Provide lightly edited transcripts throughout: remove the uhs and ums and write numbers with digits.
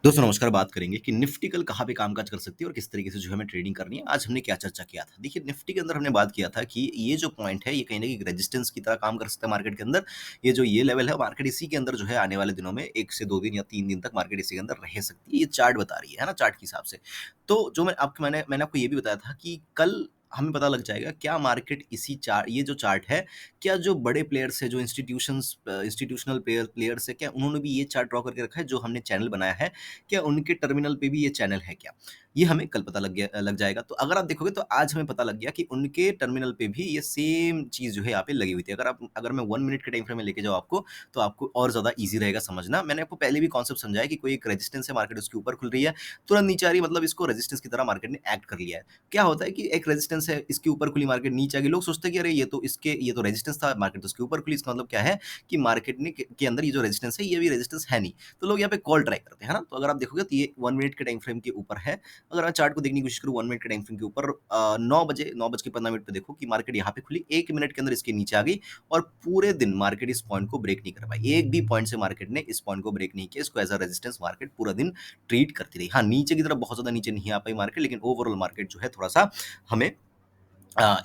दोस्तों नमस्कार, बात करेंगे कि निफ्टी कल कहाँ पे कामकाज कर सकती है और किस तरीके से जो है हमें ट्रेडिंग करनी है। आज हमने क्या चर्चा किया था? देखिए निफ्टी के अंदर हमने बात किया था कि ये जो पॉइंट है ये कहीं न कहीं एक रेजिस्टेंस की तरह काम कर सकता है मार्केट के अंदर। ये जो ये लेवल है मार्केट इसी के अंदर जो है आने वाले दिनों में 1 से 2 दिन या 3 दिन तक मार्केट इसी के अंदर रह सकती है। ये चार्ट बता रही है ना? चार्ट के हिसाब से। तो जो मैंने आपको ये भी बताया था कि कल हमें पता लग जाएगा क्या मार्केट इसी ये जो चार्ट है, क्या जो बड़े प्लेयर्स हैं, जो इंस्टीट्यूशनल प्लेयर्स हैं, क्या उन्होंने भी ये चार्ट ड्रॉ करके रखा है जो हमने चैनल बनाया है? क्या उनके टर्मिनल पे भी ये चैनल है क्या? ये हमें कल पता लग जाएगा। तो अगर आप देखोगे तो आज हमें पता लग गया कि उनके टर्मिनल पे भी ये सेम चीज़ जो है यहाँ पे लगी हुई थी। अगर मैं 1 मिनट के टाइम फ्रेम में लेके जाऊँ आपको, तो आपको और ज़्यादा ईज़ी रहेगा समझना। मैंने आपको पहले भी कॉन्सेप्ट समझाया कि कोई एक रेजिस्टेंस है, मार्केट उसके ऊपर खुल रही है, तुरंत नीचे आ रही है मतलब इसको रेजिस्टेंस की तरह मार्केट ने एक्ट कर लिया है। क्या होता है कि एक रेजिस्टेंस है, इसके ऊपर खुली मार्केट नीचे आ गई, लोग सोचते हैं कि अरे ये तो रेजिस्टेंस था, मार्केट तो उसके ऊपर खुली, इसका मतलब क्या है कि मार्केट के अंदर ये जो रेजिस्टेंस है, ये भी रेजिस्टेंस है नहीं। तो लोग यहाँ पे कॉल ट्राई करते हैं, है ना? तो अगर आप देखोगे तो ये 1 मिनट के टाइम फ्रेम के ऊपर है। अगर मैं चार्ट को देखने की कोशिश करूँ 1 मिनट के टाइम फ्रेम के ऊपर 9 बज के 15 मिनट पे देखो कि मार्केट यहाँ पे खुली, 1 मिनट के अंदर इसके नीचे आ गई और पूरे दिन मार्केट इस पॉइंट को ब्रेक नहीं कर पाई। एक भी पॉइंट से मार्केट ने इस पॉइंट को ब्रेक नहीं किया, इसको एज़ अ रेजिस्टेंस मार्केट पूरा दिन ट्रीट करती रही। हाँ, नीचे की तरफ बहुत ज़्यादा नीचे नहीं आ पाई मार्केट, लेकिन ओवरऑल मार्केट जो है थोड़ा-सा हमें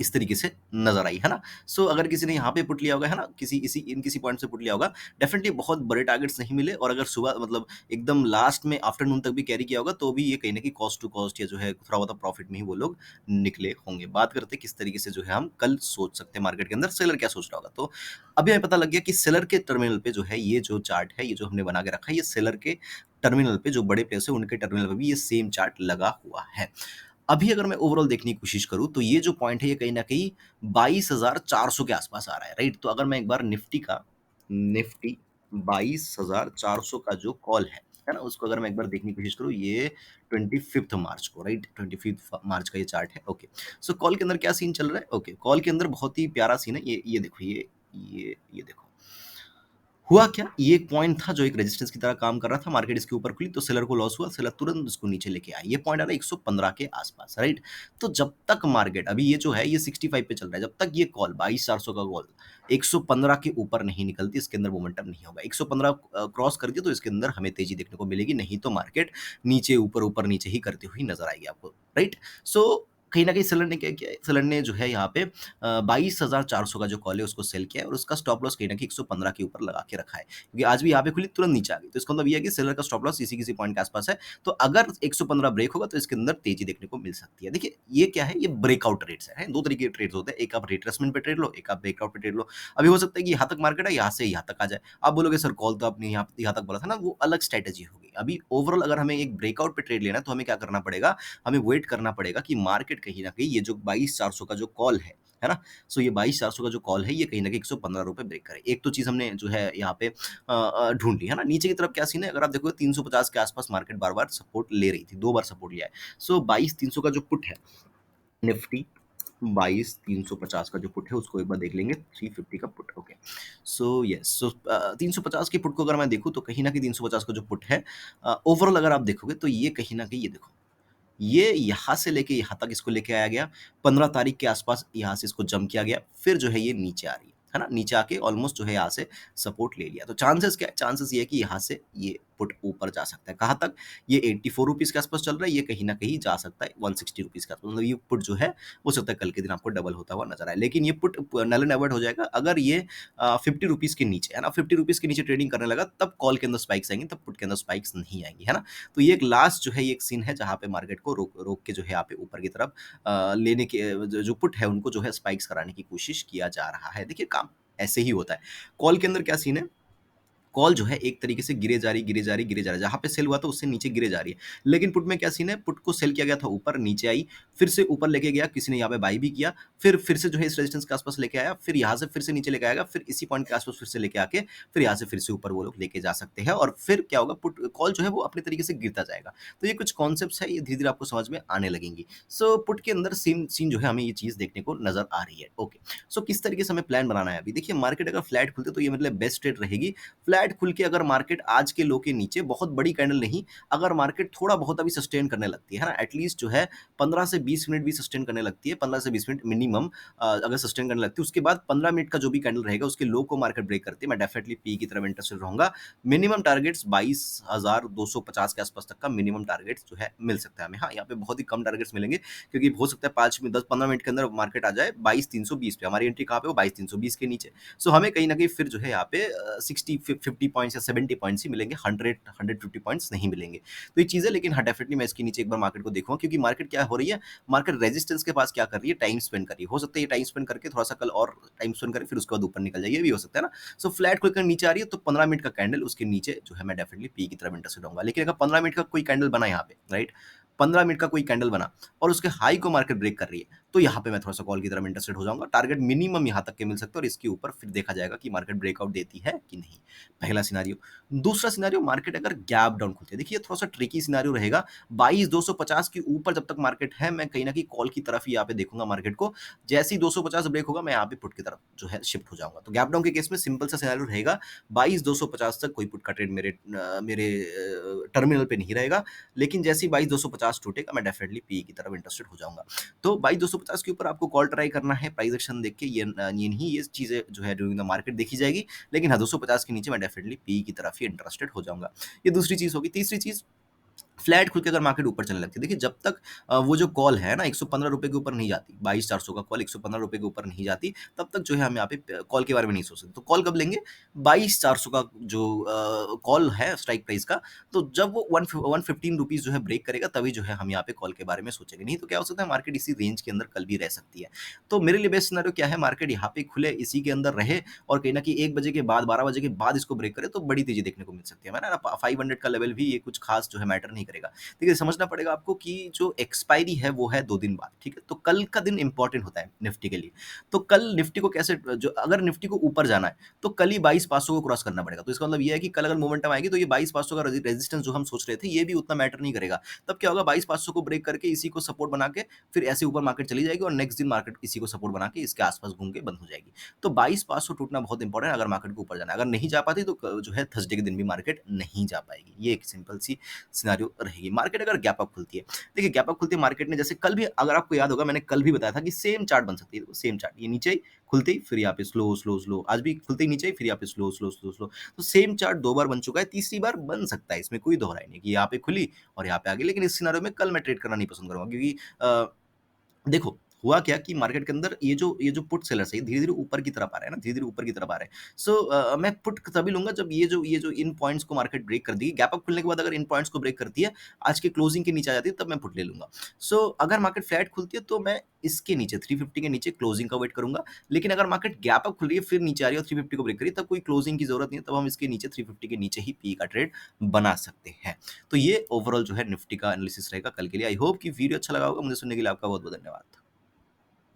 इस तरीके से नज़र आई, है ना? सो अगर किसी ने यहाँ पे पुट लिया होगा, है ना? किसी पॉइंट से पुट लिया होगा, डेफ़िनिटली बहुत बड़े टारगेट्स नहीं मिले और अगर सुबह मतलब एकदम लास्ट में आफ्टरनून तक भी कैरी किया होगा, तो भी ये कहीं न कहीं कॉस्ट टू कॉस्ट या जो है थोड़ा बहुत प्रॉफ़िट में ही वो लोग निकले होंगे। बात करते हैं किस तरीके से जो है हम कल सोच सकते हैं मार्केट के अंदर, सेलर क्या सोच रहा होगा? तो अभी हमें पता लग गया कि सेलर के टर्मिनल पे जो है ये जो चार्ट है, ये जो हमने बना के रखा है, ये सेलर के टर्मिनल पे जो बड़े प्लेयर्स हैं, उनके टर्मिनल पे भी ये सेम चार्ट लगा हुआ है। अभी अगर मैं ओवरऑल देखने की कोशिश करूँ, तो ये जो पॉइंट है, ये कहीं न कहीं 22,400 के आसपास आ रहा है, राइट? तो अगर मैं एक बार निफ्टी 22,400 का जो कॉल है ना? उसको अगर मैं एक बार देखने की कोशिश करूँ, ये 25th मार्च को, राइट? 25th मार्च का ये चार्ट है, ओके। सो कॉल के अंदर क्या सीन चल रहा है? ओके, कॉल के अंदर बहुत ही प्यारा सीन है, ये देखो, ये देखो। हुआ क्या? ये एक पॉइंट था जो एक रेजिस्टेंस की तरह काम कर रहा था, मार्केट इसके ऊपर खुली तो सेलर को लॉस हुआ, सेलर तुरंत इसको नीचे लेके आया। ये पॉइंट आ रहा है 115 के आसपास, राइट? तो जब तक मार्केट अभी ये जो है ये 65 पे चल रहा है, जब तक ये कॉल 22,400 का कॉल 115 के ऊपर नहीं निकलती, इसके अंदर मोमेंटम नहीं होगा। 115 क्रॉस कर दिया तो इसके अंदर हमें तेज़ी देखने को मिलेगी, नहीं तो मार्केट नीचे ऊपर, ऊपर नीचे ही करती हुई नज़र आएगी आपको, राइट? सो कहीं न कहीं सेलर ने क्या किया है, सेलर ने जो है यहाँ पे 22,400 का जो कॉल है उसको सेल किया है और उसका स्टॉप लॉस कहीं न कहीं 115 के ऊपर लगा के रखा है। क्योंकि आज भी यहाँ पे खुली तुरंत नीचे आ गई। तो इसका मतलब ये है कि सेलर का स्टॉप लॉस इसी किसी पॉइंट के आसपास है। तो अगर 115 ब्रेक होगा तो इसके अंदर तेज़ी देखने को मिल सकती है। देखिए ये क्या है, ये ब्रेकआउट रेट्स हैं। 2 तरीके के ट्रेड्स होते हैं। एक आप रिट्रेसमेंट पे ट्रेड लो, एक आप ब्रेकआउट पे ट्रेड लो। अभी हो सकता है कि यहाँ तक मार्केट है, यहाँ से यहाँ तक आ जाए। आप बोलोगे सर कॉल तो आपने यहाँ तक बोला था ना, वो अलग स्ट्रैटेजी होगी। अभी ओवरऑल अगर हमें एक ब्रेकआउट पे ट्रेड लेना है तो हमें क्या करना पड़ेगा, हमें वेट करना पड़ेगा कि मार्केट कहीं न कहीं ये जो 22,400 का जो कॉल है ना? सो ये 22,400 का जो कॉल है, ये कहीं न कहीं ₹115 ब्रेक करे। एक तो चीज़ हमने जो है यहाँ पे ढूँढ ली, है ना? नीचे की तरफ क्या सीन है, अगर आप देखोगे 350 के आसपास मार्केट बार-बार सपोर्ट ले रही थी, 2 बार सपोर्ट लिया है। सो 22,300 का जो पुट है, निफ्टी 22,350 का जो पुट है, उसको एक बार देख लेंगे, 350 का पुट, ओके। सो यस, 350 के पुट को अगर मैं देखूँ, तो कहीं न कहीं 350 का जो पुट है ओवरऑल अगर आप देखोगे, तो ये कहीं न कहीं ये देखो, ये यहाँ से लेके यहाँ तक इसको लेके आया गया, 15 तारीख के आसपास यहाँ से इसको जंप किया गया, फिर जो है ये नीचे आ रही है ना? नीचे आके ऑलमोस्ट जो है यहाँ से सपोर्ट ले लिया। तो चांसेस क्या है? चांसेस ये है कि यहाँ से ये पुट ऊपर जा सकता है। कहाँ तक? ये ₹84 के आसपास चल रहा है, ये कहीं न कहीं जा सकता है ₹160 के आसपास। मतलब ये पुट जो है, हो सकता है कल के दिन आपको डबल होता हुआ नज़र आए। लेकिन ये पुट नल एंड अवॉइड हो जाएगा अगर ये ₹50 के नीचे, है ना? ₹50 के नीचे ट्रेडिंग करने लगा, तब कॉल के अंदर स्पाइक्स आएँगी, तब पुट के अंदर स्पाइक्स नहीं आएँगी, है ना? तो ये एक लास्ट जो है ये एक सीन है जहाँ पे मार्केट को रोक रोक के जो है यहाँ पे ऊपर की तरफ लेने के जो पुट है उनको जो है स्पाइक्स कराने की कोशिश किया जा रहा है। देखिए काम ऐसे ही होता है। कॉल के अंदर क्या सीन है, कॉल जो है एक तरीके से गिरे जा रही, गिरे जा रही, गिरे जा रही है। जहाँ पे सेल हुआ था उससे नीचे गिरे जा रही है। लेकिन पुट में क्या सीन है, पुट को सेल किया गया था ऊपर, नीचे आई, फिर से ऊपर लेके गया, किसी ने यहाँ पे बाय भी किया, फिर से जो है इस रेजिस्टेंस के आसपास लेके आया, फिर यहाँ से फिर से नीचे लेके आएगा, फिर इसी पॉइंट के आसपास फिर से लेके आके, फिर यहाँ से फिर से ऊपर वो लोग लेके जा सकते हैं और फिर क्या होगा, पुट कॉल जो है वो अपने तरीके से गिरता जाएगा। तो ये कुछ कॉन्सेप्ट्स है, ये धीरे-धीरे आपको समझ में आने लगेंगी। सो पुट के अंदर सेम सीन जो है हमें ये चीज़ देखने को नज़र आ रही है। ओके। सो किस तरीके से हमें प्लान बनाना है अभी? देखिए मार्केट अगर फ्लैट खुलते तो ये मतलब बेस्ट ट्रेड रहेगी। फ्लैट फ्लैट खुल के अगर मार्केट आज के लो के नीचे बहुत बड़ी कैंडल नहीं, अगर मार्केट थोड़ा बहुत अभी सस्टेन करने लगती है ना, एटलीस्ट जो है 15 से 20 मिनट भी सस्टेन करने लगती है, 15 से 20 मिनट मिनिमम अगर सस्टेन करने लगती है, उसके बाद 15 मिनट का जो भी कैंडल रहेगा उसके लो को मार्केट ब्रेक करती है, मैं डेफिनेटली पी की तरफ इंटरेस्टेड रहूंगा। मिनिमम टारगेट्स 22,250 के आसपास तक का मिनिमम टारगेट्स जो है मिल सकता है हमें। हाँ, यहाँ पे बहुत ही कम टारगेट्स मिलेंगे, क्योंकि हो सकता है 5 में 10-15 मिनट के अंदर मार्केट आ जाए 22,320 पे, हमारी एंट्री कहाँ पे हो 22,320 के नीचे। सो हमें कहीं ना कहीं फिर जो है यहाँ पे 50 पॉइंट्स या 70 पॉइंट्स ही मिलेंगे, 150 पॉइंट्स नहीं मिलेंगे। तो ये चीज़ है, लेकिन हाँ डेफिनेटली मैं इसके नीचे एक बार मार्केट को देखूंगा, क्योंकि मार्केट क्या हो रही है, मार्केट रेजिस्टेंस के पास क्या कर रही है, टाइम स्पेंड कर रही है। हो सकता है ये टाइम स्पेंड करके थोड़ा सा कल और टाइम स्पेंड करे, फिर उसके बाद ऊपर निकल जाए, ये भी हो सकता है ना। सो फ्लैट खुलकर नीचे आ रही है तो 15 मिनट का कैंडल उसके नीचे जो है मैं डेफिनेटली पी की तरफ इंटरेस्टेड होऊंगा। लेकिन अगर 15 मिनट का कोई कैंडल बना यहाँ पे, राइट, 15 मिनट का कोई कैंडल बना और उसके हाई को मार्केट ब्रेक कर रही है, तो यहाँ पे मैं थोड़ा सा कॉल की तरफ इंटरेस्टेड हो जाऊंगा। टारगेट मिनिमम यहाँ तक के मिल सकते हैं और इसके ऊपर फिर देखा जाएगा कि मार्केट ब्रेकआउट देती है कि नहीं। पहला सिनारियो। दूसरा सिनारियो, मार्केट अगर गैप डाउन खुलती है, देखिए थोड़ा सा ट्रिकी सिनारियो रहेगा। 22,250 के ऊपर जब तक मार्केट है, मैं कहीं ना कहीं कॉल की तरफ ही यहाँ पे देखूंगा मार्केट को। जैसे ही 250 ब्रेक होगा, मैं यहाँ पे पुट की तरफ जो है शिफ्ट हो जाऊंगा। तो गैप डाउन के केस में सिंपल सा सिनारियो रहेगा, 22,250 तक कोई पुट का ट्रेड मेरे टर्मिनल पे नहीं रहेगा। लेकिन जैसे ही 22,250 टूटेगा, मैं डेफिनेटली पी की तरफ इंटरेस्टेड हो जाऊंगा। तो 22,250 के ऊपर आपको कॉल ट्राई करना है, प्राइस एक्शन देख के ये नहीं, ये चीजें जो है ड्यूरिंग द मार्केट देखी जाएगी। लेकिन हाँ, 250 के नीचे मैं डेफिनेटली पी की तरफ ही इंटरेस्टेड हो जाऊंगा। ये दूसरी चीज होगी। तीसरी चीज, फ्लैट खुल के अगर मार्केट ऊपर चलने लगती है, देखिए जब तक वो जो कॉल है ना 115 रुपए के ऊपर नहीं जाती, 22,400 का कॉल 115 रुपए के ऊपर नहीं जाती, तब तक जो है हम यहाँ पे कॉल के बारे में नहीं सोच सकते। तो कॉल कब लेंगे, 22,400 का जो कॉल है स्ट्राइक प्राइस का, तो जब वो 115 रुपीज जो है ब्रेक करेगा, तभी जो है हम यहाँ पे कॉल के बारे में सोचेंगे। नहीं तो क्या हो सकता है, मार्केट इसी रेंज के अंदर कल भी रह सकती है। तो मेरे लिए बेस्ट सिनेरियो क्या है, मार्केट यहाँ पे खुले, इसी के अंदर रहे और कहीं ना कहीं 1 बजे के बाद, 12 बजे के बाद इसको ब्रेक करे, तो बड़ी तेजी देखने को मिल सकती है। मैंने ना 500 का लेवल भी ये कुछ खास जो है मैटर नहीं करेगा। देखिए समझना पड़ेगा आपको कि जो एक्सपायरी है वो है 2 दिन बाद, ठीक है? तो कल का दिन इंपॉर्टेंट होता है निफ्टी के लिए। तो कल निफ्टी को कैसे, जो अगर निफ्टी को ऊपर जाना है, तो कल ही 22,500 को क्रॉस करना पड़ेगा। तो इसका मतलब ये है कि कल अगर मोमेंटम आएगी, तो ये 22,500 का रेजिस्टेंस जो हम सोच रहे थे, ये भी उतना मैटर नहीं करेगा। तब क्या होगा, 22,500 को ब्रेक करके इसी को सपोर्ट बना के फिर ऐसे ऊपर मार्केट चली जाएगी और नेक्स्ट दिन मार्केट इसी को सपोर्ट बना के इसके आसपास घूम के बंद हो जाएगी। तो 22,500 टूटना बहुत इंपॉर्टेंट है अगर मार्केट को ऊपर जाना है। अगर नहीं जा पाती तो जो है थर्सडे के दिन भी मार्केट नहीं जा पाएगी। ये एक सिंपल सी सिनेरियो रहेगी। मार्केट अगर गैप अप खुलती है, देखिए गैप अप खुलती है मार्केट ने, जैसे कल भी अगर आपको याद होगा, मैंने कल भी बताया था कि सेम चार्ट बन सकती है। सेम चार्ट, ये नीचे ही खुलते ही फिर यहाँ पे स्लो स्लो स्लो, आज भी खुलते ही नीचे ही फिर यहाँ पे स्लो स्लो स्लो स्लो। तो सेम चार्ट 2 बार बन चुका है, तीसरी बार बन सकता है, इसमें कोई दोहराई नहीं कि यहाँ पे खुली और यहाँ पे आ गई। लेकिन इस सिनेरियो में कल मैं ट्रेड करना नहीं पसंद करूंगा, क्योंकि देखो हुआ क्या कि मार्केट के अंदर ये जो पुट सेलर्स है, धीरे-धीरे ऊपर की तरफ आ रहे हैं ना, धीरे-धीरे ऊपर की तरफ आ रहे हैं। सो मैं पुट तभी लूँगा जब ये जो इन पॉइंट्स को मार्केट ब्रेक कर देगी। गैप अप खुलने के बाद अगर इन पॉइंट्स को ब्रेक करती है, आज के क्लोजिंग के नीचे आ जाती है, तब मैं पुट ले लूँगा। सो अगर मार्केट फ्लैट खुलती है तो मैं इसके नीचे 350 के नीचे क्लोजिंग का वेट करूँगा। लेकिन अगर मार्केट गैप अप खुल रही है, फिर नीचे आ रही है और 350 को ब्रेक करी है, तब कोई क्लोजिंग की ज़रूरत नहीं है, तब हम इसके नीचे 350 के नीचे ही पी का ट्रेड बना सकते हैं। तो ये ओवरऑल जो है निफ्टी का एनालिसिस रहेगा कल के लिए। आई होप कि वीडियो अच्छा लगा होगा। मुझे सुनने के लिए आपका बहुत-बहुत धन्यवाद।